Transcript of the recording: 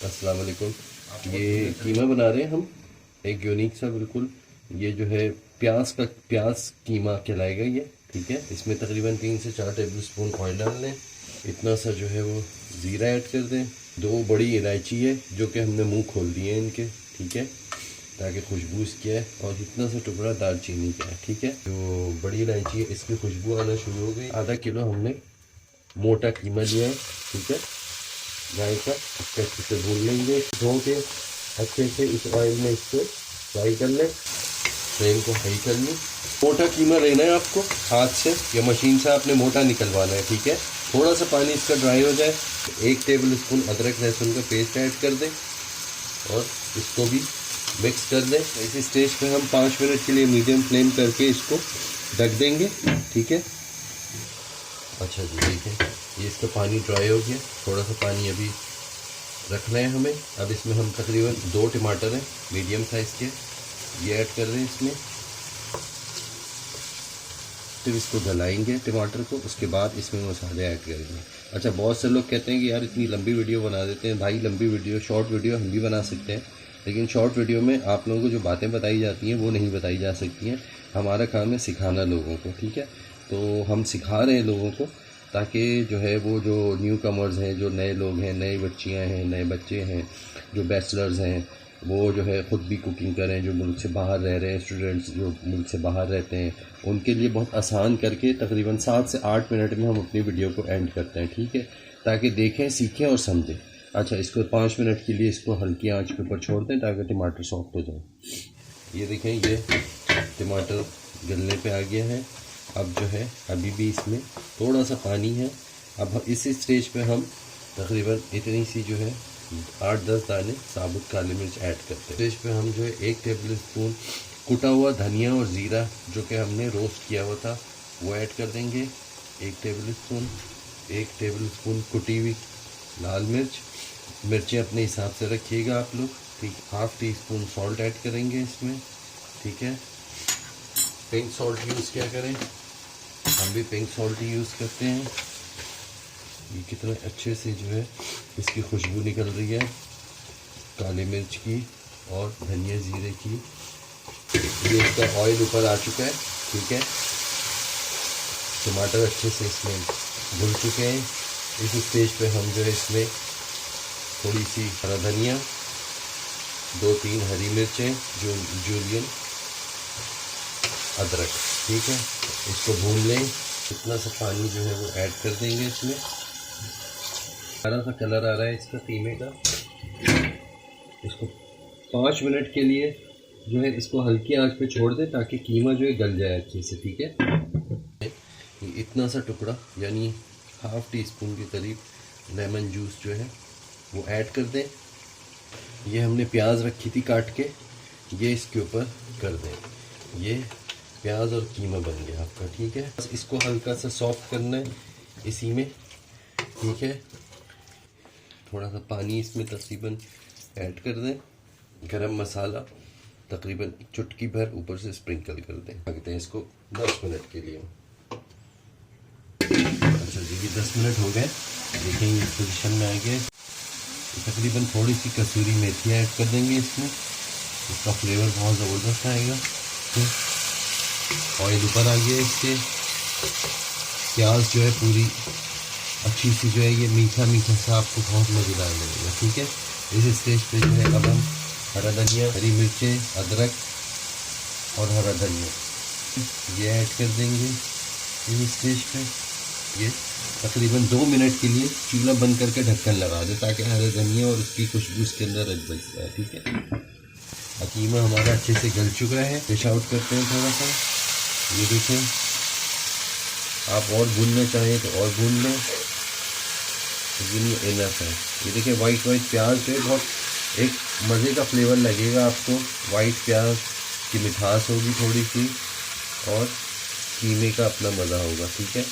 अस्सलाम वालेकुम। ये कीमा बना रहे हैं हम, एक यूनिक सा बिल्कुल। ये जो है प्याज कीमा कहलाएगा ये। ठीक है, इसमें तकरीबन 3 से 4 टेबल स्पून ऑयल डाल लें। इतना सा जो है वो ज़ीरा ऐड कर दें। 2 बड़ी इलायची है जो कि हमने मुंह खोल दिए हैं इनके, ठीक है, ताकि खुशबू इसकी है। और इतना सा टुकड़ा दालचीनी का है, ठीक है। जो बड़ी इलायची है इसकी खुशबू आना शुरू हो गई। आधा किलो हमने मोटा कीमा लिया है, ठीक है, गाय का। अच्छे से भून लेंगे, धो के अच्छे से इस ऑयल में इसको फ्राई कर लें। फ्लेम को हाई कर लें। मोटा कीमा लेना है आपको, हाथ से या मशीन से आपने मोटा निकलवाना है, ठीक है। थोड़ा सा पानी इसका ड्राई हो जाए, 1 टेबल स्पून अदरक लहसुन का पेस्ट ऐड कर दें और इसको भी मिक्स कर दें। इसी स्टेज पे हम 5 मिनट के लिए मीडियम फ्लेम करके इसको ढक देंगे, ठीक है। अच्छा जी, ठीक है, ये इसका पानी ड्राई हो गया। थोड़ा सा पानी अभी रखना है हमें। अब इसमें हम तकरीबन 2 टमाटर हैं मीडियम साइज़ के, ये ऐड कर रहे हैं इसमें। फिर इसको गलाएंगे टमाटर को, उसके बाद इसमें मसाले ऐड करेंगे। अच्छा, बहुत से लोग कहते हैं कि यार इतनी लंबी वीडियो बना देते हैं। भाई लंबी वीडियो, शॉर्ट वीडियो हम भी बना सकते हैं, लेकिन शॉर्ट वीडियो में आप लोगों को जो बातें बताई जाती हैं वो नहीं बताई जा सकती हैं। हमारा काम है सिखाना लोगों को, ठीक है। तो हम सिखा रहे हैं लोगों को, ताकि जो है वो जो न्यू कमर्स हैं, जो नए लोग हैं, नई बच्चियां हैं, नए बच्चे हैं, जो बैचलर्स हैं, वो जो है ख़ुद भी कुकिंग करें। जो मुल्क से बाहर रह रहे हैं, स्टूडेंट्स जो मुल्क से बाहर रहते हैं, उनके लिए बहुत आसान करके तकरीबन 7 से 8 मिनट में हम अपनी वीडियो को एंड करते हैं, ठीक है, ताकि देखें, सीखें और समझें। अच्छा, इसको 5 मिनट के लिए इसको हल्की आंच के ऊपर छोड़ दें ताकि टमाटर सॉफ्ट हो जाए। ये देखें, ये टमाटर गलने पे आ गया है। अब जो है अभी भी इसमें थोड़ा सा पानी है। अब इसी स्टेज पे हम तकरीबन इतनी सी जो है 8-10 दाने साबुत काली मिर्च ऐड करते हैं। स्टेज पे हम जो है 1 टेबल स्पून कुटा हुआ धनिया और ज़ीरा जो कि हमने रोस्ट किया हुआ था वो ऐड कर देंगे, 1 टेबल स्पून। 1 टेबल स्पून कुटी हुई लाल मिर्च, मिर्चें अपने हिसाब से रखिएगा आप लोग, ठीक। 1/2 टीस्पून सॉल्ट ऐड करेंगे इसमें, ठीक है। पिंक सॉल्ट यूज़ क्या करें, हम भी पिंक सॉल्ट ही यूज़ करते हैं। ये कितने अच्छे से जो है इसकी खुशबू निकल रही है काली मिर्च की और धनिया ज़ीरे की। ये इसका ऑयल ऊपर आ चुका है, ठीक है। टमाटर अच्छे से इसमें भुन चुके हैं। इस स्टेज पे हम जो है इसमें थोड़ी सी हरा धनिया, 2-3 हरी मिर्चें, जो जूलियन, अदरक, ठीक है, इसको भून लें। इतना सा पानी जो है वो ऐड कर देंगे इसमें। हरा सा कलर आ रहा है इसका कीमे का। इसको 5 मिनट के लिए जो है इसको हल्की आंच पे छोड़ दें ताकि कीमा जो है गल जाए अच्छे से, ठीक है। इतना सा टुकड़ा यानी 1/2 टीस्पून के करीब लेमन जूस जो है वो ऐड कर दें। ये हमने प्याज रखी थी काट के, ये इसके ऊपर कर दें। ये प्याज और कीमा बन गया आपका, ठीक है। बस इसको हल्का सा सॉफ्ट करना है इसी में, ठीक है। थोड़ा सा पानी इसमें तकरीबन ऐड कर दें। गरम मसाला तकरीबन चुटकी भर ऊपर से स्प्रिंकल कर दें। रखते हैं इसको 10 मिनट के लिए। अच्छा जी, 10 मिनट हो गए, देखें ये इस पोजीशन में आ गए। तकरीबन थोड़ी सी कसूरी मेथी ऐड कर देंगे इसमें, इसका फ्लेवर बहुत ज़बरदस्त आएगा। ऑयल ऊपर आ गया इसके। प्याज जो है पूरी अच्छी सी जो है ये मीठा मीठा सा आपको बहुत मज़ेदार लगेगा, ठीक है। इस स्टेज पे जो है अब हम हरा धनिया, हरी मिर्चें, अदरक और हरा धनिया ये ऐड कर देंगे इस स्टेज पे। ये तकरीबन 2 मिनट के लिए चूल्हा बंद करके ढक्कन लगा दें ताकि हरे धनिया और उसकी खुशबू इसके अंदर रच बच जाए, ठीक है। कीमा हमारा अच्छे से गल चुका है। डिश आउट करते हैं थोड़ा सा। ये देखें, आप और भूनना चाहें तो और भून लें, लेकिन ये इनफ है। ये देखें, वाइट प्याज जो है बहुत एक मज़े का फ्लेवर लगेगा आपको। वाइट प्याज की मिठास होगी थोड़ी सी और कीमे का अपना मज़ा होगा, ठीक है।